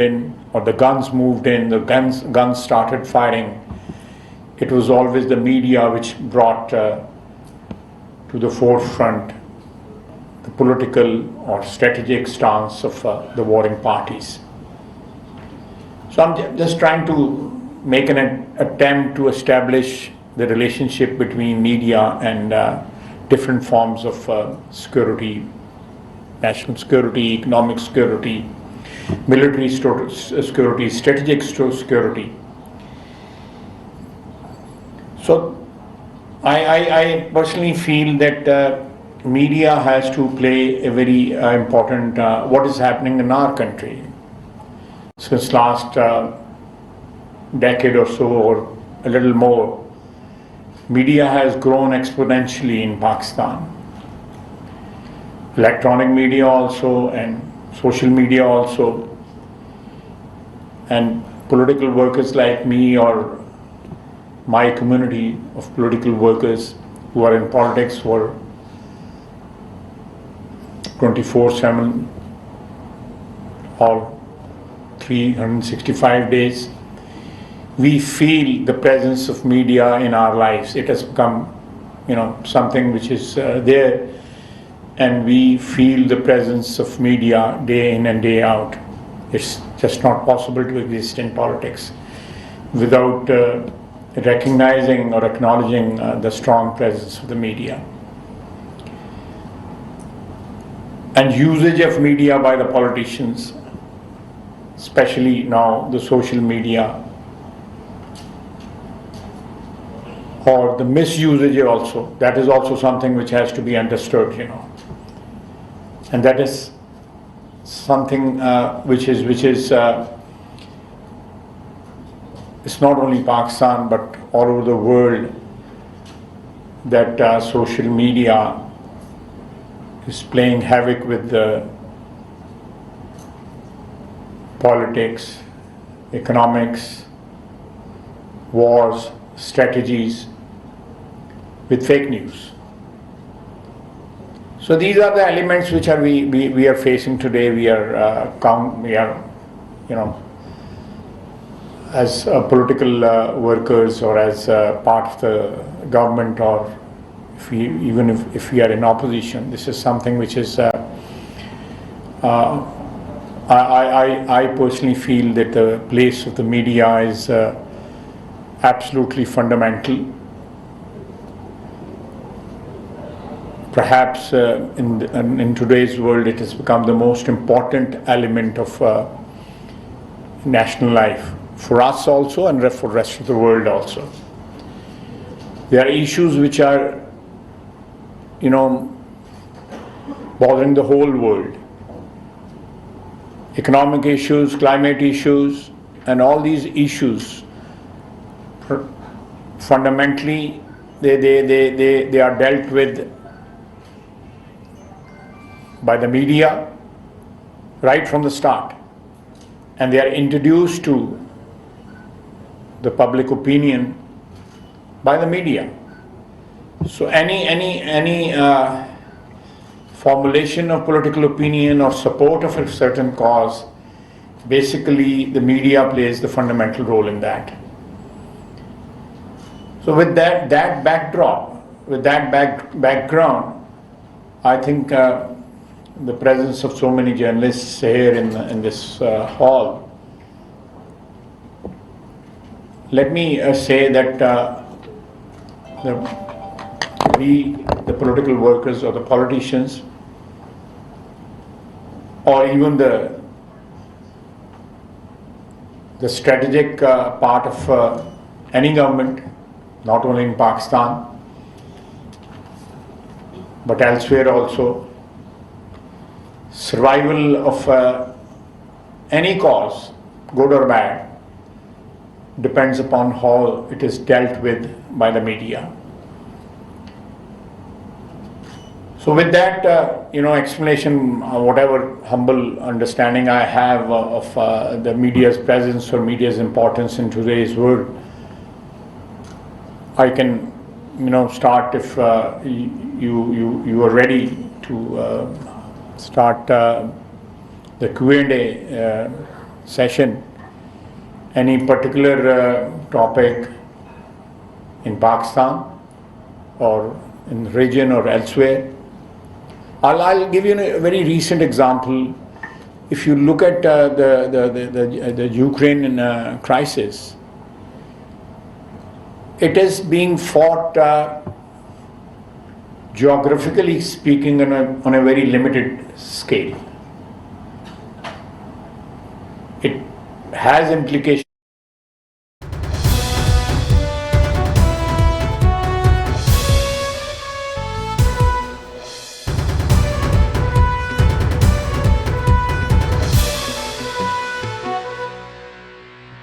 in, or the guns moved in, the guns started firing, it was always the media which brought to the forefront the political or strategic stance of the warring parties. So I'm just trying to make an attempt to establish the relationship between media and different forms of security, national security, economic security, military security, strategic security. So I personally feel that media has to play a very important what is happening in our country. Since last decade or so, or a little more, media has grown exponentially in Pakistan. Electronic media also, and social media also, and political workers like me or my community of political workers who are in politics for 24/7 or 365 days, we feel the presence of media in our lives. It has become, something which is there, and we feel the presence of media day in and day out. It's just not possible to exist in politics without recognizing or acknowledging the strong presence of the media. And usage of media by the politicians, especially now the social media, or the misusage also, that is also something which has to be understood, and that is something which is it's not only Pakistan but all over the world, that social media is playing havoc with the politics, economics, wars, strategies, with fake news. So these are the elements which we are facing today. We are as political workers, or as part of the government, or if we are in opposition. This is something which is I personally feel that the place of the media is absolutely fundamental. Perhaps in today's world, it has become the most important element of national life, for us also and for the rest of the world also. There are issues which are, bothering the whole world. Economic issues, climate issues, and all these issues, fundamentally, they are dealt with by the media right from the start, and they are introduced to the public opinion by the media. So any formulation of political opinion or support of a certain cause, basically the media plays the fundamental role in that. So with that backdrop, with that background, I think the presence of so many journalists here in this hall, let me say that we, the political workers or the politicians, or even the strategic part of any government, not only in Pakistan but elsewhere also, survival of any cause, good or bad, depends upon how it is dealt with by the media. So with that explanation, whatever humble understanding I have of the media's presence or media's importance in today's world, I can start if you are ready to start the Q&A session any particular topic in Pakistan or in the region or elsewhere. I'll give you a very recent example. If you look at the Ukraine crisis, it is being fought, geographically speaking, on a very limited scale. It has implications